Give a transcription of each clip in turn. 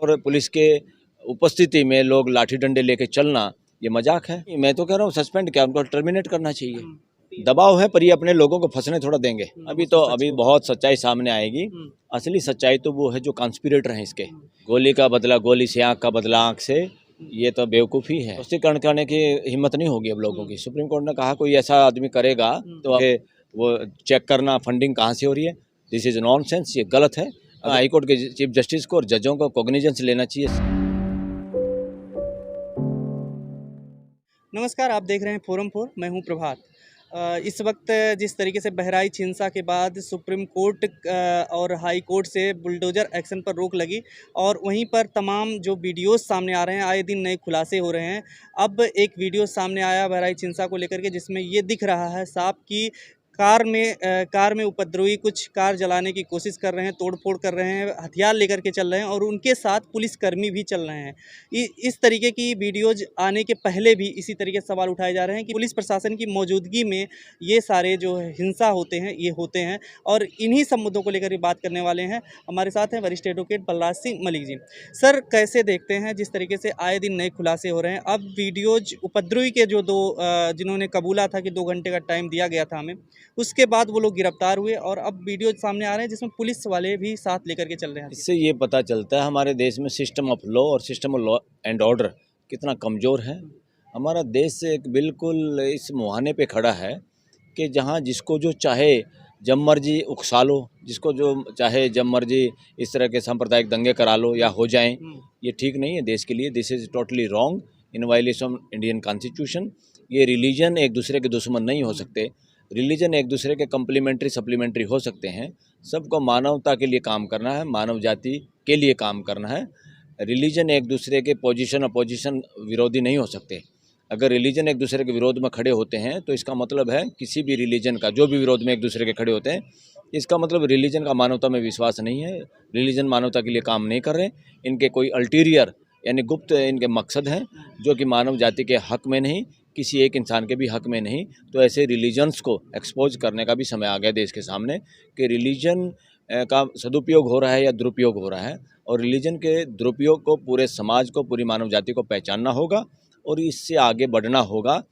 और पुलिस के उपस्थिति में लोग लाठी डंडे लेके चलना ये मजाक है। मैं तो कह रहा हूँ सस्पेंड क्या, उनको टर्मिनेट करना चाहिए। दबाव है पर ये अपने लोगों को फंसने थोड़ा देंगे। अभी बहुत सच्चाई सामने आएगी। असली सच्चाई तो वो है जो कॉन्स्पिरेटर हैं इसके। गोली का बदला गोली से, आंख का बदला आंख से, ये तो बेवकूफ़ी है। तुष्टिकरण करने की हिम्मत नहीं होगी अब लोगों की। सुप्रीम कोर्ट ने कहा कोई ऐसा आदमी करेगा तो वो चेक करना फंडिंग कहाँ से हो रही है। दिस इज नॉनसेंस, ये गलत है। हाई कोर्ट के चीफ जस्टिस को और जजों को कॉग्निजेंस लेना चाहिए। नमस्कार, आप देख रहे हैं फोरम 4। मैं हूं प्रभात। इस वक्त जिस तरीके से बहराइच हिंसा के बाद सुप्रीम कोर्ट और हाई कोर्ट से बुलडोजर एक्शन पर रोक लगी और वहीं पर तमाम जो वीडियोस सामने आ रहे हैं, आए दिन नए खुलासे हो रहे हैं। अब एक वीडियो सामने आया बहराइच हिंसा को लेकर के, जिसमें ये दिख रहा है साफ कि कार में उपद्रवी कुछ कार जलाने की कोशिश कर रहे हैं, तोड़फोड़ कर रहे हैं, हथियार लेकर के चल रहे हैं और उनके साथ पुलिसकर्मी भी चल रहे हैं। इस तरीके की वीडियोज आने के पहले भी इसी तरीके से सवाल उठाए जा रहे हैं कि पुलिस प्रशासन की मौजूदगी में ये सारे जो हिंसा होते हैं ये होते हैं। और इन्हीं सब मुद्दों को लेकर बात करने वाले हैं। हमारे साथ हैं वरिष्ठ एडवोकेट बलराज सिंह मलिक जी। सर, कैसे देखते हैं जिस तरीके से आए दिन नए खुलासे हो रहे हैं? अब वीडियोज उपद्रवी के जो दो जिन्होंने कबूला था कि 2 घंटे का टाइम दिया गया था हमें, उसके बाद वो लोग गिरफ्तार हुए और अब वीडियो सामने आ रहे हैं जिसमें पुलिस वाले भी साथ लेकर के चल रहे हैं। इससे ये पता चलता है हमारे देश में सिस्टम ऑफ लॉ और system of law and order कितना कमज़ोर है। हमारा देश एक बिल्कुल इस मुहाने पे खड़ा है कि जहाँ जिसको जो चाहे जब मर्जी उकसा लो, जिसको जो चाहे जब मर्जी इस तरह के सांप्रदायिक दंगे करा लो या हो जाएं। ये ठीक नहीं है देश के लिए। This is totally wrong in violation Indian constitution. ये रिलीजन एक दूसरे के दुश्मन नहीं हो सकते। रिलीजन एक दूसरे के कम्प्लीमेंट्री सप्लीमेंट्री हो सकते हैं। सबको मानवता के लिए काम करना है, मानव जाति के लिए काम करना है। रिलीजन एक दूसरे के अपोजिशन विरोधी नहीं हो सकते। अगर रिलीजन एक दूसरे के विरोध में खड़े होते हैं तो इसका मतलब है किसी भी रिलीजन का जो भी विरोध में एक दूसरे के खड़े होते हैं, इसका मतलब रिलीजन का मानवता में विश्वास नहीं है। रिलीजन मानवता के लिए काम नहीं कर रहे। इनके कोई अल्टीरियर यानी गुप्त इनके मकसद हैं जो कि मानव जाति के हक में नहीं, किसी एक इंसान के भी हक में नहीं। तो ऐसे रिलीजन्स को एक्सपोज करने का भी समय आ गया देश के सामने कि रिलीजन का सदुपयोग हो रहा है या दुरुपयोग हो रहा है। और रिलीजन के दुरुपयोग को पूरे समाज को, पूरी मानव जाति को पहचानना होगा और इससे आगे बढ़ना होगा।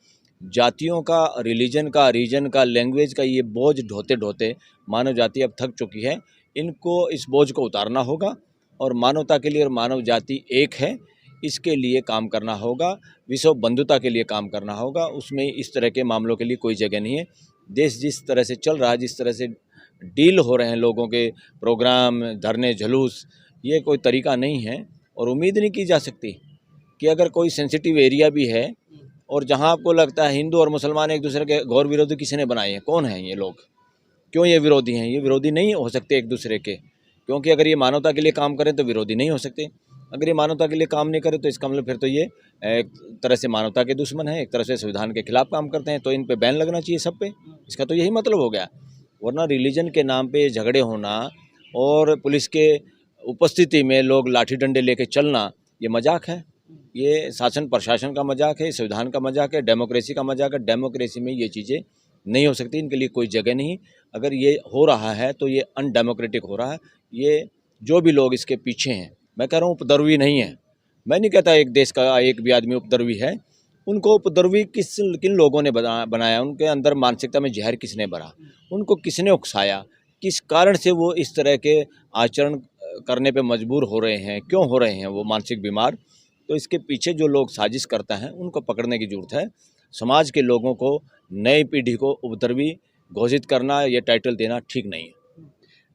जातियों का, रिलीजन का, रीजन का, लैंग्वेज का ये बोझ ढोते ढोते मानव जाति अब थक चुकी है। इनको इस बोझ को उतारना होगा और मानवता के लिए, और मानव जाति एक है इसके लिए काम करना होगा। विश्व बंधुता के लिए काम करना होगा। उसमें इस तरह के मामलों के लिए कोई जगह नहीं है। देश जिस तरह से चल रहा है, जिस तरह से डील हो रहे हैं लोगों के प्रोग्राम, धरने, जुलूस, ये कोई तरीका नहीं है। और उम्मीद नहीं की जा सकती कि अगर कोई सेंसिटिव एरिया भी है और जहां आपको लगता है हिंदू और मुसलमान एक दूसरे के घोर विरोधी किसी ने बनाए हैं, कौन हैं ये लोग, क्यों ये विरोधी हैं? ये विरोधी नहीं हो सकते एक दूसरे के, क्योंकि अगर ये मानवता के लिए काम करें तो विरोधी नहीं हो सकते। अगर ये मानवता के लिए काम नहीं करे तो इसका मतलब फिर तो ये एक तरह से मानवता के दुश्मन है, एक तरह से संविधान के खिलाफ काम करते हैं। तो इन पे बैन लगना चाहिए सब पे। इसका तो यही मतलब हो गया। वरना रिलीजन के नाम पे झगड़े होना और पुलिस के उपस्थिति में लोग लाठी डंडे लेके चलना ये मजाक है। ये शासन प्रशासन का मजाक है, संविधान का मजाक है, डेमोक्रेसी का मजाक है। डेमोक्रेसी में ये चीज़ें नहीं हो सकती, इनके लिए कोई जगह नहीं। अगर ये हो रहा है तो ये अनडेमोक्रेटिक हो रहा है। ये जो भी लोग इसके पीछे हैं, मैं कह रहा हूँ उपद्रवी नहीं है। मैं नहीं कहता एक देश का एक भी आदमी उपद्रवी है। उनको उपद्रवी किन लोगों ने बनाया, उनके अंदर मानसिकता में जहर किसने भरा, उनको किसने उकसाया, किस कारण से वो इस तरह के आचरण करने पे मजबूर हो रहे हैं, क्यों हो रहे हैं वो मानसिक बीमार। तो इसके पीछे जो लोग साजिश करता है उनको पकड़ने की ज़रूरत है। समाज के लोगों को, नई पीढ़ी को उपद्रवी घोषित करना, ये टाइटल देना ठीक नहीं है।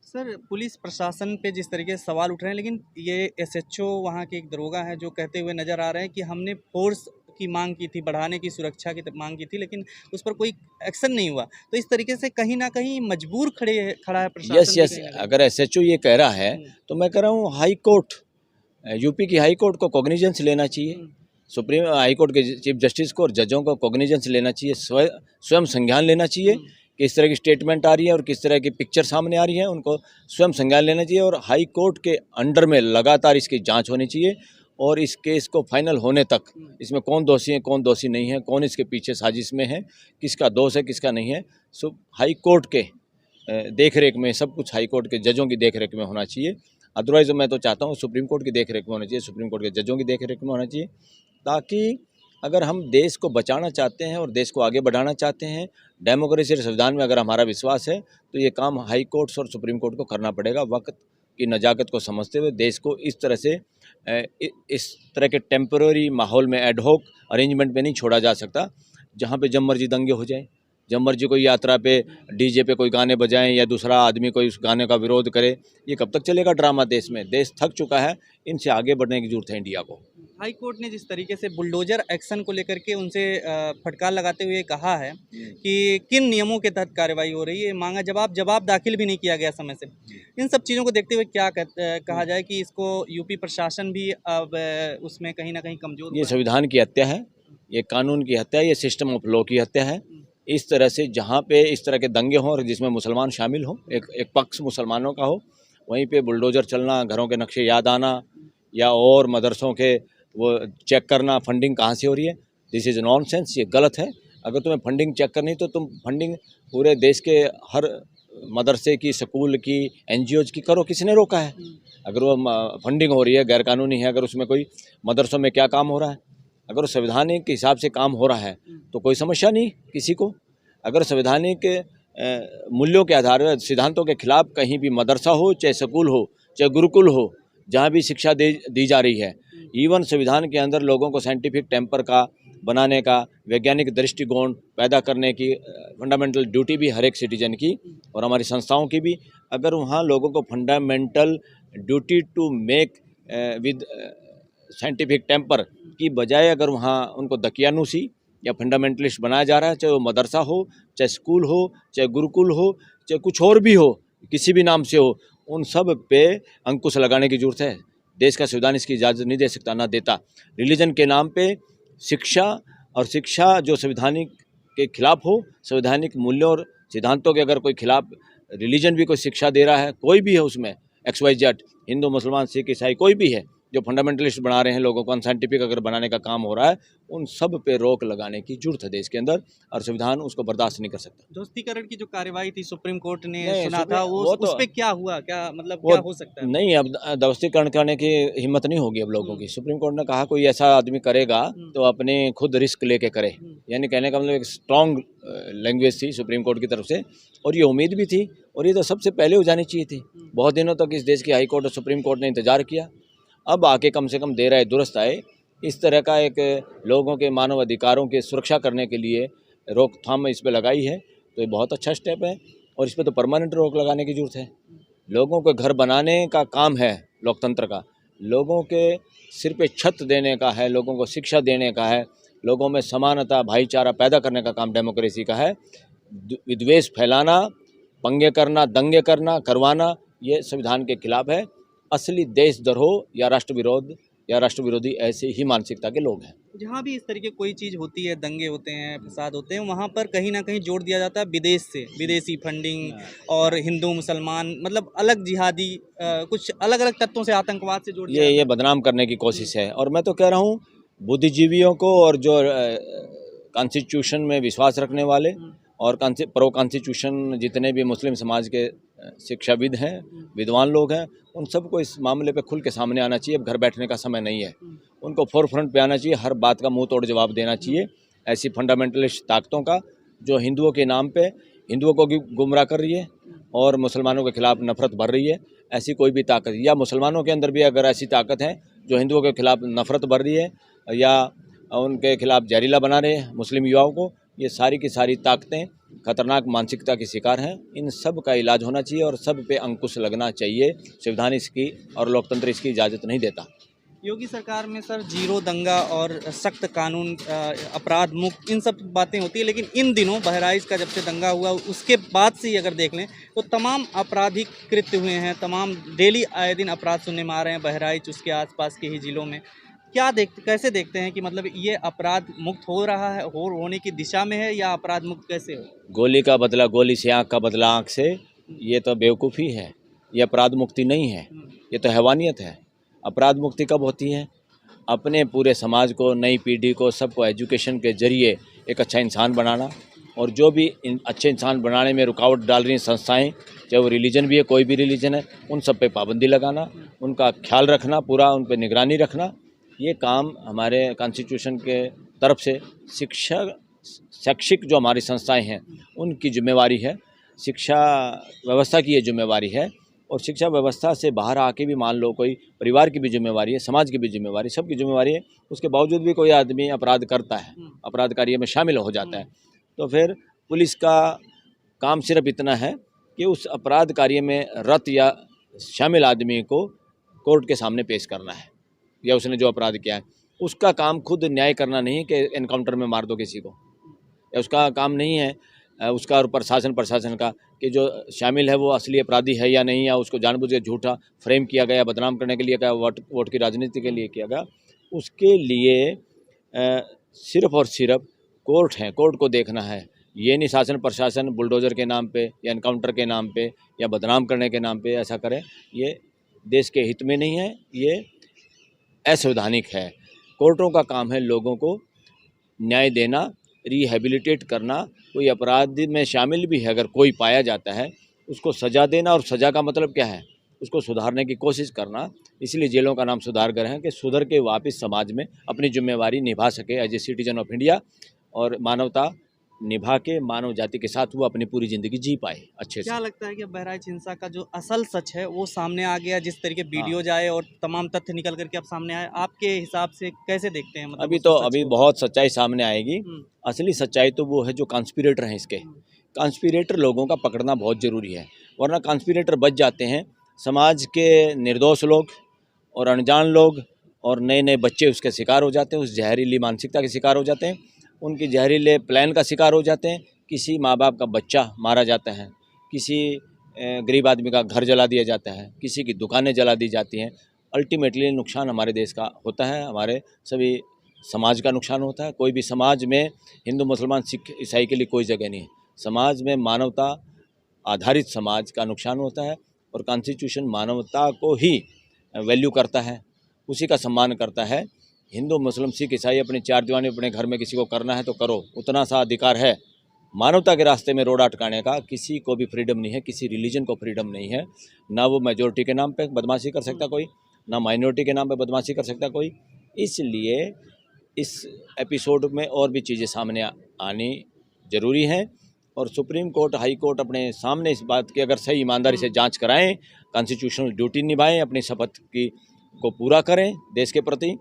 सर, पुलिस प्रशासन पे जिस तरीके से सवाल उठ रहे हैं, लेकिन ये एसएचओ वहाँ के एक दरोगा हैं जो कहते हुए नज़र आ रहे हैं कि हमने फोर्स की मांग की थी, बढ़ाने की, सुरक्षा की मांग की थी, लेकिन उस पर कोई एक्शन नहीं हुआ। तो इस तरीके से कहीं ना कहीं मजबूर खड़ा है प्रशासन। यस, अगर एसएचओ ये कह रहा है तो मैं कह रहा हूँ हाई कोर्ट, यूपी की हाई कोर्ट को कॉग्निजेंस लेना चाहिए। सुप्रीम हाई कोर्ट के चीफ जस्टिस को और जजों को कॉग्निजेंस लेना चाहिए, स्वयं संज्ञान लेना चाहिए। किस तरह की स्टेटमेंट आ रही है और किस तरह की पिक्चर सामने आ रही है, उनको स्वयं संज्ञान लेना चाहिए। और हाई कोर्ट के अंडर में लगातार इसकी जांच होनी चाहिए और इस केस को फाइनल होने तक इसमें कौन दोषी है, कौन दोषी नहीं है, कौन इसके पीछे साजिश में है, किसका दोष है, किसका नहीं है, हाई कोर्ट के देख रेख में, सब कुछ हाई कोर्ट के जजों की देख रेख में होना चाहिए। अदरवाइज़ मैं तो चाहता हूँ सुप्रीम कोर्ट की देख रेख में होना चाहिए, सुप्रीम कोर्ट के जजों की देख रेख में होना चाहिए, ताकि अगर हम देश को बचाना चाहते हैं और देश को आगे बढ़ाना चाहते हैं, डेमोक्रेसी और संविधान में अगर हमारा विश्वास है, तो ये काम हाई कोर्ट्स और सुप्रीम कोर्ट को करना पड़ेगा। वक्त की नज़ाकत को समझते हुए देश को इस तरह से इस तरह के टेम्पररी माहौल में, एडहॉक अरेंजमेंट में नहीं छोड़ा जा सकता, जहाँ पे जब मर्जी दंगे हो जाए, जब मर्जी कोई यात्रा पे डीजे पे कोई गाने बजाएं या दूसरा आदमी कोई उस गाने का विरोध करे। ये कब तक चलेगा ड्रामा देश में? देश थक चुका है, इनसे आगे बढ़ने की जरूरत है इंडिया को। हाई कोर्ट ने जिस तरीके से बुलडोजर एक्शन को लेकर के उनसे फटकार लगाते हुए कहा है कि किन नियमों के तहत कार्रवाई हो रही है, मांगा जवाब दाखिल भी नहीं किया गया समय से। इन सब चीज़ों को देखते हुए क्या कहा जाए कि इसको यूपी प्रशासन भी अब उसमें कहीं ना कहीं कमजोर ये हुआ है? संविधान की हत्या है, ये कानून की हत्या है, ये सिस्टम ऑफ लॉ की हत्या है। इस तरह से जहाँ पे इस तरह के दंगे हों और जिसमें मुसलमान शामिल हों, एक पक्ष मुसलमानों का हो, वहीं पे बुलडोजर चलना, घरों के नक्शे याद आना या और मदरसों के वो चेक करना फंडिंग कहाँ से हो रही है, दिस इज़ नॉनसेंस, ये गलत है। अगर तुम्हें फंडिंग चेक करनी तो तुम फंडिंग पूरे देश के हर मदरसे की, स्कूल की, एनजीओज की करो, किसने रोका है? अगर वो फंडिंग हो रही है, गैरकानूनी है, अगर उसमें कोई मदरसों में क्या काम हो रहा है, अगर वो संवैधानिक के हिसाब से काम हो रहा है तो कोई समस्या नहीं किसी को। अगर संवैधानिक मूल्यों के आधार पर, सिद्धांतों के खिलाफ कहीं भी मदरसा हो, चाहे स्कूल हो, चाहे गुरुकुल हो, जहाँ भी शिक्षा दी जा रही है, इवन संविधान के अंदर लोगों को साइंटिफिक टेम्पर का बनाने का, वैज्ञानिक दृष्टिकोण पैदा करने की फंडामेंटल ड्यूटी भी हर एक सिटीजन की और हमारी संस्थाओं की भी। अगर वहाँ लोगों को fundamental duty to make with scientific temper की बजाय अगर वहाँ उनको दकियानूसी या फंडामेंटलिस्ट बनाया जा रहा है, चाहे वो मदरसा हो, चाहे स्कूल हो, चाहे गुरुकुल हो, चाहे कुछ और भी हो, किसी भी नाम से हो, उन सब पे अंकुश लगाने की जरूरत है। देश का संविधान इसकी इजाज़त नहीं दे सकता, ना देता। रिलीजन के नाम पे शिक्षा, और शिक्षा जो संवैधानिक के खिलाफ हो, संवैधानिक मूल्यों और सिद्धांतों के अगर कोई खिलाफ रिलीजन भी कोई शिक्षा दे रहा है, कोई भी है उसमें, XYZ, हिंदू, मुसलमान, सिख, ईसाई, कोई भी है जो फंडामेंटलिस्ट बना रहे हैं लोगों को, अनसाइंटिफिक अगर बनाने का काम हो रहा है, उन सब पे रोक लगाने की जरूरत है देश के अंदर, और संविधान उसको बर्दाश्त नहीं कर सकता। दोस्तीकरण की जो कार्रवाई थी सुप्रीम कोर्ट ने नहीं, सुना था, वो तो उस पे क्या हुआ, क्या मतलब वो क्या हो सकता है? नहीं, अब दोस्तीकरण करने की हिम्मत नहीं होगी अब लोगों की। सुप्रीम कोर्ट ने कहा कोई ऐसा आदमी करेगा तो अपने खुद रिस्क लेके करे, यानी कहने का मतलब एक स्ट्रॉन्ग लैंग्वेज थी सुप्रीम कोर्ट की तरफ से, और ये उम्मीद भी थी, और ये तो सबसे पहले हो जानी चाहिए थी। बहुत दिनों तक इस देश की हाई कोर्ट और सुप्रीम कोर्ट ने इंतजार किया, अब आके कम से कम देर आए दुरुस्त आए। इस तरह का एक लोगों के मानव अधिकारों की सुरक्षा करने के लिए रोकथाम इस पर लगाई है, तो ये बहुत अच्छा स्टेप है, और इस पर तो परमानेंट रोक लगाने की जरूरत है। लोगों को घर बनाने का काम है लोकतंत्र का, लोगों के सिर पे छत देने का है, लोगों को शिक्षा देने का है, लोगों में समानता, भाईचारा पैदा करने का काम डेमोक्रेसी का है। विद्वेष फैलाना, पंगे करना, दंगे करना, करवाना, ये संविधान के खिलाफ है। असली देशद्रोह या राष्ट्र विरोधी ऐसे ही मानसिकता के लोग हैं। जहाँ भी इस तरीके कोई चीज़ होती है, दंगे होते हैं, फसाद होते हैं, वहाँ पर कहीं ना कहीं जोड़ दिया जाता है विदेश से, विदेशी फंडिंग और हिंदू मुसलमान, मतलब अलग जिहादी कुछ अलग अलग तत्वों से, आतंकवाद से जोड़ दिया ये जाता है। बदनाम करने की कोशिश है, और मैं तो कह रहा हूँ बुद्धिजीवियों को और जो कॉन्स्टिट्यूशन में विश्वास रखने वाले और प्रो कॉन्स्टिट्यूशन जितने भी मुस्लिम समाज के शिक्षाविद हैं, विद्वान लोग हैं, उन सबको इस मामले पे खुल के सामने आना चाहिए। अब घर बैठने का समय नहीं है, उनको फोर फ्रंट पे आना चाहिए, हर बात का मुंह तोड़ जवाब देना चाहिए ऐसी फंडामेंटलिस्ट ताकतों का जो हिंदुओं के नाम पे हिंदुओं को भी गुमराह कर रही है और मुसलमानों के खिलाफ नफरत भर रही है। ऐसी कोई भी ताकत, या मुसलमानों के अंदर भी अगर ऐसी ताकत है जो हिंदुओं के खिलाफ नफरत भर रही है या उनके खिलाफ जहरीला बना रहे हैं मुस्लिम युवाओं को, ये सारी की सारी ताकतें खतरनाक मानसिकता के शिकार हैं। इन सब का इलाज होना चाहिए और सब पे अंकुश लगना चाहिए। संविधान इसकी और लोकतंत्र इसकी इजाज़त नहीं देता। योगी सरकार में सर जीरो दंगा और सख्त कानून, अपराध मुक्त, इन सब बातें होती है, लेकिन इन दिनों बहराइच का जब से दंगा हुआ उसके बाद से ही अगर देख लें तो तमाम आपराधिक कृत्य हुए हैं, तमाम डेली आए दिन अपराध सुनने में आ रहे हैं बहराइच उसके आसपास के ही ज़िलों में। कैसे देखते हैं कि मतलब ये अपराध मुक्त हो रहा है, होने की दिशा में है, या अपराध मुक्त कैसे हो? गोली का बदला गोली से, आँख का बदला आँख से, ये तो बेवकूफ़ी है, ये अपराध मुक्ति नहीं है, ये तो हैवानियत है। अपराध मुक्ति कब होती है? अपने पूरे समाज को, नई पीढ़ी को, सबको एजुकेशन के जरिए एक अच्छा इंसान बनाना, और जो भी अच्छे इंसान बनाने में रुकावट डाल रही हैं संस्थाएं, चाहे वो रिलीजन भी है, कोई भी रिलीजन है, उन सब पे पाबंदी लगाना, उनका ख्याल रखना, पूरा उन पे निगरानी रखना, ये काम हमारे कॉन्स्टिट्यूशन के तरफ से शैक्षिक जो हमारी संस्थाएं हैं उनकी जिम्मेवारी है, शिक्षा व्यवस्था की ये जिम्मेवारी है। और शिक्षा व्यवस्था से बाहर आके भी मान लो कोई परिवार की भी जिम्मेवारी है, समाज की भी जिम्मेवारी, सबकी जिम्मेवारी है। उसके बावजूद भी कोई आदमी अपराध करता है, अपराध कार्य में शामिल हो जाता है, तो फिर पुलिस का काम सिर्फ इतना है कि उस अपराध कार्य में रत या शामिल आदमी को कोर्ट के सामने पेश करना है, या उसने जो अपराध किया है उसका काम खुद न्याय करना नहीं कि एनकाउंटर में मार दो किसी को, या उसका काम नहीं है उसका और प्रशासन का कि जो शामिल है वो असली अपराधी है या नहीं, या उसको जानबूझ के झूठा फ्रेम किया गया, बदनाम करने के लिए क्या, वोट की राजनीति के लिए किया गया। उसके लिए सिर्फ और सिर्फ कोर्ट है, कोर्ट को देखना है। ये नहीं शासन प्रशासन बुलडोज़र के नाम पे या एनकाउंटर के नाम पे या बदनाम करने के नाम पे ऐसा करे, ये देश के हित में नहीं है, ये असंवैधानिक है। कोर्टों का काम है लोगों को न्याय देना, रिहेबिलिटेट करना। कोई अपराध में शामिल भी है अगर कोई पाया जाता है उसको सज़ा देना, और सज़ा का मतलब क्या है, उसको सुधारने की कोशिश करना। इसलिए जेलों का नाम सुधार घर है कि सुधर के वापस समाज में अपनी जिम्मेवारी निभा सके as a citizen of India, और मानवता निभा के मानव जाति के साथ वो अपनी पूरी ज़िंदगी जी पाए अच्छे से। क्या लगता है कि बहराइच हिंसा का जो असल सच है वो सामने आ गया, जिस तरीके वीडियोज आए और तमाम तथ्य निकल करके अब सामने आए, आपके हिसाब से कैसे देखते हैं? मतलब अभी बहुत सच्चाई सामने आएगी। असली सच्चाई तो वो है जो कॉन्स्पिरेटर हैं इसके। कॉन्स्पिरेटर लोगों का पकड़ना बहुत ज़रूरी है, वरना कॉन्स्पिरेटर बच जाते हैं, समाज के निर्दोष लोग और अनजान लोग और नए नए बच्चे उसके शिकार हो जाते हैं, उस जहरीली मानसिकता के शिकार हो जाते हैं, उनकी जहरीले प्लान का शिकार हो जाते हैं। किसी माँ बाप का बच्चा मारा जाता है, किसी गरीब आदमी का घर जला दिया जाता है, किसी की दुकानें जला दी जाती हैं। अल्टीमेटली नुकसान हमारे देश का होता है, हमारे सभी समाज का नुकसान होता है। कोई भी समाज में हिंदू मुसलमान सिख ईसाई के लिए कोई जगह नहीं है, समाज में मानवता आधारित समाज का नुकसान होता है। और कॉन्स्टिट्यूशन मानवता को ही वैल्यू करता है, उसी का सम्मान करता है। हिंदू मुस्लिम सिख ईसाई अपनी चार दीवानी अपने घर में किसी को करना है तो करो, उतना सा अधिकार है। मानवता के रास्ते में रोड अटकाने का किसी को भी फ्रीडम नहीं है, किसी रिलीजन को फ्रीडम नहीं है। ना वो मेजोरिटी के नाम पे बदमाशी कर सकता कोई, ना माइनॉरिटी के नाम पे बदमाशी कर सकता कोई। इसलिए इस एपिसोड में और भी चीज़ें सामने आनी ज़रूरी है, और सुप्रीम कोर्ट हाई कोर्ट अपने सामने इस बात की अगर सही ईमानदारी से जांच कराएं, कॉन्स्टिट्यूशनल ड्यूटी निभाएं, अपनी शपथ की को पूरा करें देश के प्रति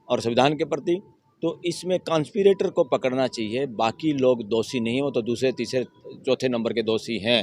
और संविधान के प्रति, तो इसमें कॉन्स्पिरेटर को पकड़ना चाहिए। बाकी लोग दोषी नहीं हो तो दूसरे तीसरे चौथे नंबर के दोषी हैं,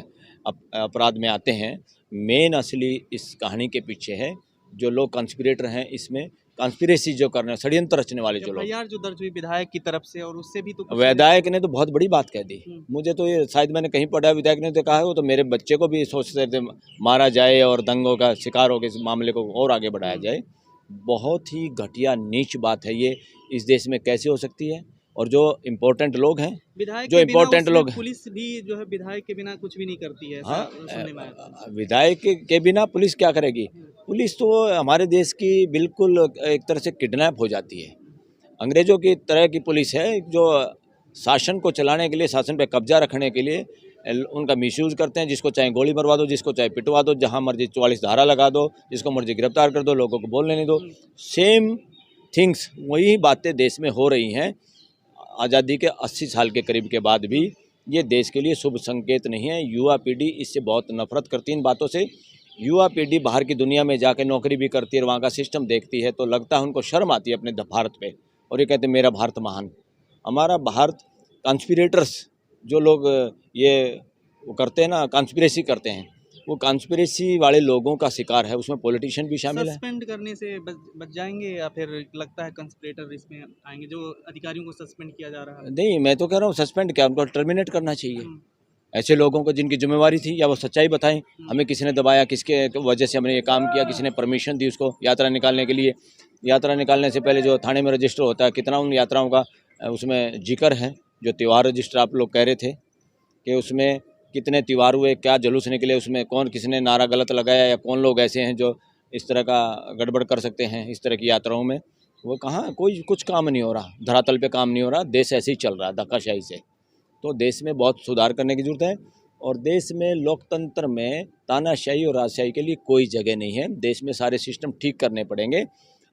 अपराध में आते हैं। मेन असली इस कहानी के पीछे है जो लोग कॉन्स्पिरेटर हैं, इसमें कॉन्स्पिरेसी जो करने षड्यंत्र रचने वाले जो लोग। एफआईआर जो दर्ज हुई विधायक की तरफ से, और उससे भी तो विधायक ने तो बहुत बड़ी बात कह दी। मुझे तो ये शायद मैंने कहीं पढ़ा, विधायक ने तो कहा है वो तो मेरे बच्चे को भी सोचते थे मारा जाए और दंगों का शिकार हो के इस मामले को और आगे बढ़ाया जाए। बहुत ही घटिया नीच बात है ये, इस देश में कैसे हो सकती है। और जो इम्पोर्टेंट लोग हैं, विधायक जो इम्पोर्टेंट लोग, पुलिस भी जो है विधायक के बिना कुछ भी नहीं करती है। हाँ, सुनने में आया था। विधायक के बिना पुलिस क्या करेगी? पुलिस तो हमारे देश की बिल्कुल एक तरह से किडनैप हो जाती है। अंग्रेज़ों की तरह की पुलिस है जो शासन को चलाने के लिए, शासन पे कब्जा रखने के लिए उनका मिसयूज़ करते हैं। जिसको चाहे गोली मरवा दो, जिसको चाहे पिटवा दो, जहाँ मर्जी 44 धारा लगा दो, जिसको मर्जी गिरफ्तार कर दो, लोगों को बोलने नहीं दो। सेम थिंग्स, वही बातें देश में हो रही हैं। आज़ादी के 80 साल के करीब के बाद भी ये देश के लिए शुभ संकेत नहीं है। युवा पीढ़ी इससे बहुत नफरत करती है इन बातों से। युवा पीढ़ी बाहर की दुनिया में जाकर नौकरी भी करती है और वहाँ का सिस्टम देखती है तो लगता है उनको शर्म आती है अपने भारत पे, और ये कहते हैं मेरा भारत महान। हमारा भारत, कॉन्स्पिरेटर्स जो लोग ये वो करते हैं ना, कॉन्स्पिरेसी करते हैं, वो कॉन्स्पिरेसी वाले लोगों का शिकार है। उसमें पॉलिटिशियन भी शामिल है। सस्पेंड करने से बच जाएंगे, या फिर लगता है कंस्पिरेटर इसमें आएंगे? जो अधिकारियों को सस्पेंड किया जा रहा है। नहीं, मैं तो कह रहा हूँ सस्पेंड क्या, उनको टर्मिनेट करना चाहिए। ऐसे लोगों को जिनकी जिम्मेवारी थी, या वो सच्चाई बताएं, हमें किसी ने दबाया, किसके वजह से हमने ये काम किया, किसी ने परमिशन दी उसको यात्रा निकालने के लिए। यात्रा निकालने से पहले जो थाने में रजिस्टर होता है, कितना उन यात्राओं का उसमें जिक्र है। जो त्यौहार रजिस्टर आप लोग कह रहे थे कि उसमें कितने त्यौहार हुए, क्या जुलूस निकले, उसमें कौन किसने नारा गलत लगाया, या कौन लोग ऐसे हैं जो इस तरह का गड़बड़ कर सकते हैं इस तरह की यात्राओं में, वो कहाँ, कोई कुछ काम नहीं हो रहा, धरातल पे काम नहीं हो रहा। देश ऐसे ही चल रहा है धक्काशाही से। तो देश में बहुत सुधार करने की ज़रूरत है। और देश में लोकतंत्र में तानाशाही और राजशाही के लिए कोई जगह नहीं है। देश में सारे सिस्टम ठीक करने पड़ेंगे।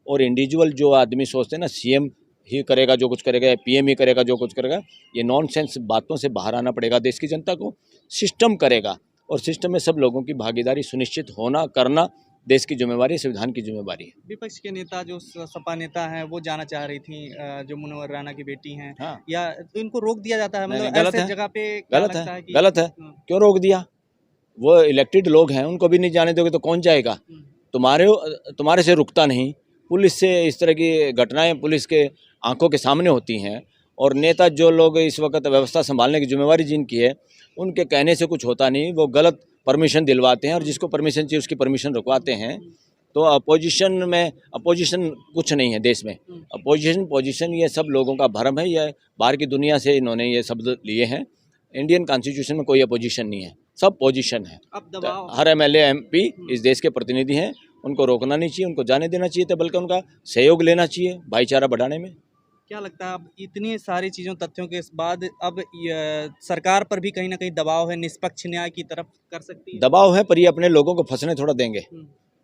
और इंडिविजुअल जो आदमी सोचते हैं ना सीएम ही करेगा जो कुछ करेगा, पीएम ही करेगा जो कुछ करेगा, ये नॉनसेंस बातों से बाहर आना पड़ेगा। देश की जनता को सिस्टम करेगा और सिस्टम में सब लोगों की भागीदारी सुनिश्चित होना करना देश की जिम्मेवारी, संविधान की जिम्मेवारी है। विपक्ष के नेता जो सपा नेता हैं वो जाना चाह रही थी, जो मुनव्वर राणा की बेटी हैं, हाँ, या तो इनको रोक दिया जाता है, नहीं, मतलब गलत ऐसे है, जगह पे क्या गलत लगता है, है कि गलत है। क्यों रोक दिया? वो इलेक्टेड लोग हैं, उनको भी नहीं जाने दोगे तो कौन जाएगा? तुम्हारे से रुकता नहीं। पुलिस से इस तरह की घटनाएं पुलिस के आंखों के सामने होती हैं। और नेता जो लोग इस वक्त व्यवस्था संभालने की जिम्मेवारी जिनकी है, उनके कहने से कुछ होता नहीं। वो गलत परमिशन दिलवाते हैं और जिसको परमिशन चाहिए उसकी परमिशन रुकवाते हैं। तो अपोजिशन कुछ नहीं है देश में। पोजीशन ये सब लोगों का भ्रम है। ये बाहर की दुनिया से इन्होंने ये शब्द लिए हैं। इंडियन कॉन्स्टिट्यूशन में कोई अपोजिशन नहीं है, सब पोजीशन है। अब दबाव हर एमएलए एमपी इस देश के प्रतिनिधि हैं, उनको रोकना नहीं चाहिए, उनको जाने देना चाहिए था, बल्कि उनका सहयोग लेना चाहिए भाईचारा बढ़ाने में। क्या लगता है अब इतनी सारी चीज़ों तथ्यों के बाद अब सरकार पर भी कहीं ना कहीं दबाव है, निष्पक्ष न्याय की तरफ कर सकती है? दबाव है पर ये अपने लोगों को फंसने थोड़ा देंगे।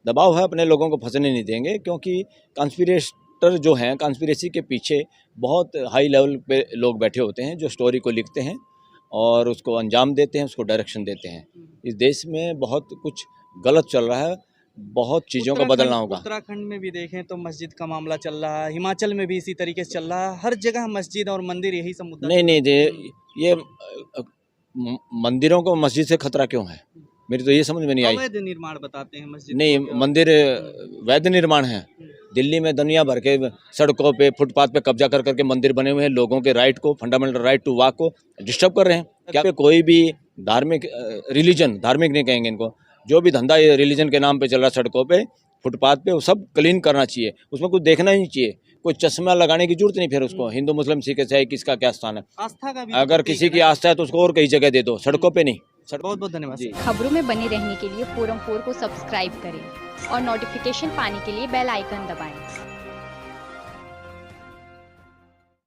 दबाव है, अपने लोगों को फंसने नहीं देंगे, क्योंकि कॉन्स्पिरेटर जो हैं, कॉन्स्पिरेसी के पीछे बहुत हाई लेवल पे लोग बैठे होते हैं जो स्टोरी को लिखते हैं और उसको अंजाम देते हैं, उसको डायरेक्शन देते हैं। इस देश में बहुत कुछ गलत चल रहा है, बहुत चीज़ों को बदलना होगा। उत्तराखंड में भी देखें तो मस्जिद का मामला चल रहा है, हिमाचल में भी इसी तरीके से चल रहा है, हर जगह मस्जिद और मंदिर यही सब मुद्दा। नहीं, ये मंदिरों को मस्जिद से खतरा क्यों है? मेरी तो ये समझ में नहीं आई। अवैध निर्माण बताते हैं मस्जिद नहीं, को। मंदिर वैध निर्माण है। दिल्ली में दुनिया भर के सड़कों पे, फुटपाथ पे कब्जा कर करके मंदिर बने हुए हैं, लोगों के राइट को, फंडामेंटल राइट टू वॉक को डिस्टर्ब कर रहे हैं। क्या कोई भी धार्मिक रिलीजन, धार्मिक नहीं कहेंगे इनको, जो भी धंधा ये रिलीजन के नाम पे चल रहा है सड़कों पे, फुटपाथ पे, वो सब क्लीन करना चाहिए। उसमें कुछ देखना ही नहीं चाहिए। कोई चश्मा लगाने की जरूरत नहीं फिर उसको। हिंदू मुस्लिम सिख ईसाई किसका क्या स्थान है? आस्था का भी अगर किसी की आस्था है तो उसको और कई जगह दे दो, सड़कों पे नहीं। बहुत बहुत धन्यवाद। जी। खबरों में बने रहने के लिए फोरम 4 को सब्सक्राइब करें और नोटिफिकेशन पाने के लिए बेल आइकन दबाएं।